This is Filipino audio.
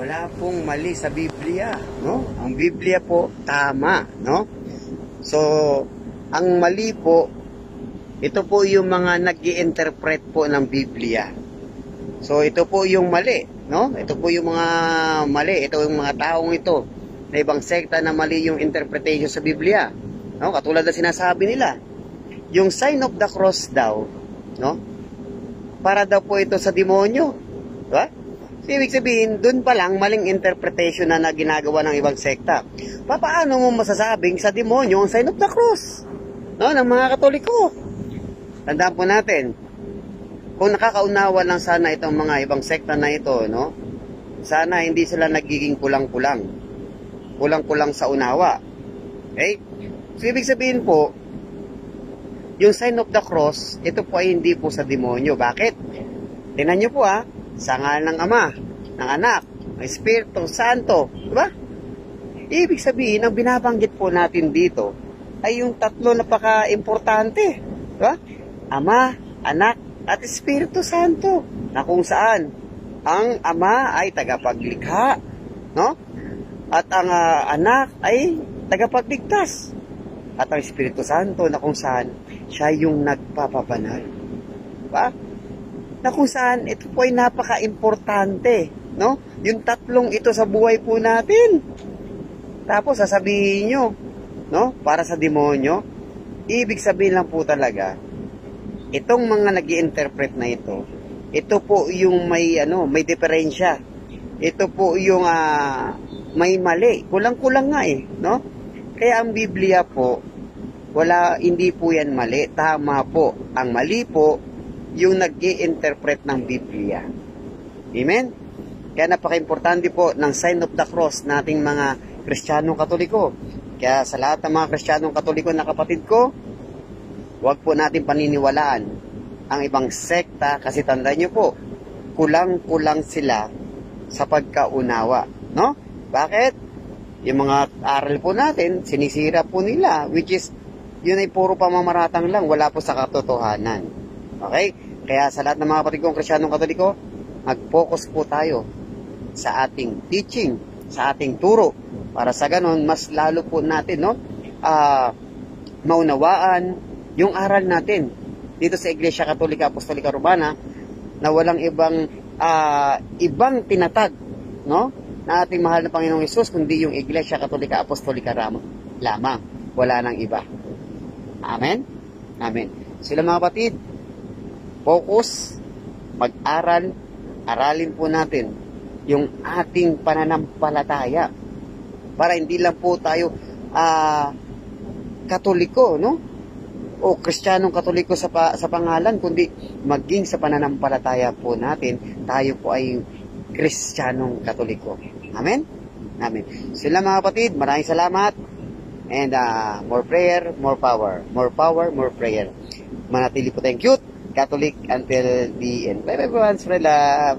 wala pong mali sa Biblia, no? Ang Biblia po tama, no? So, ang mali po, ito po yung mga nag-i-interpret po ng Biblia. So, ito po yung mali, no? Ito po yung mga mali, ito yung mga taong ito na ibang sekta na mali yung interpretation sa Biblia, no? Katulad na sinasabi nila, yung sign of the cross daw, no? Para daw po ito sa demonyo, diba? So, ibig sabihin, dun pa lang maling interpretation na ginagawa ng ibang sekta. Paano mo masasabing sa demonyo ang sign of the cross, no, ng mga Katoliko? Tandaan po natin, kung nakakaunawa lang sana itong mga ibang sekta na ito, no, sana hindi sila nagiging kulang-kulang sa unawa. Okay? So, ibig sabihin po, yung sign of the cross, ito po ay hindi po sa demonyo. Bakit? Tingnan nyo po sa ngalan ng Ama, ng Anak, ng Espiritu Santo. Diba? Ibig sabihin, ang binabanggit po natin dito ay yung tatlo napaka-importante. Diba? Ama, Anak, at Espiritu Santo. Na kung saan, ang Ama ay tagapaglikha, no? At ang Anak ay tagapagligtas. At ang Espiritu Santo na kung saan siya yung nagpapabanal. Diba? Na kung saan ito po ay napaka-importante, no? Yung tatlong ito sa buhay po natin. Tapos sasabihin nyo, no? Para sa demonyo, ibig sabihin lang po talaga, itong mga nag-i-interpret na ito po yung may diferensya. Ito po yung may mali. Kulang-kulang nga no? Kaya ang Biblia po, hindi po yan mali. Tama po. Ang mali po, yung nag-i-interpret ng Biblia. Amen? Kaya napaka-importante po ng sign of the cross nating mga Kristiyanong Katoliko. Kaya sa lahat ng mga Kristiyanong Katoliko na kapatid ko, huwag po natin paniniwalaan ang ibang sekta kasi tandaan nyo po, kulang-kulang sila sa pagkaunawa. No? Bakit? Yung mga aral po natin, sinisira po nila, which is, yun ay puro pamamaratang lang, wala po sa katotohanan. Okay? Kaya sa lahat ng mga kapatid kong Kristiyanong Katoliko, mag-focus po tayo sa ating teaching, sa ating turo, para sa ganon, mas lalo po natin, no? Maunawaan yung aral natin dito sa Iglesia Katolika Apostolika Romana na walang ibang tinatag, no? Na ating mahal na Panginoong Hesus, kundi yung Iglesia Katolika Apostolika lamang. Wala nang iba. Amen? Amen. Sila mga kapatid, focus, mag-aral, aralin po natin yung ating pananampalataya para hindi lang po tayo Katoliko, no? O Kristiyanong Katoliko sa pangalan, kundi maging sa pananampalataya po natin, tayo po ay Kristiyanong Katoliko. Amen? Amen. Sila mga kapatid, maraming salamat. And more prayer, more power. More power, more prayer. Manatili po tayong cute Catholic until the end. Bye bye everyone. Spread love.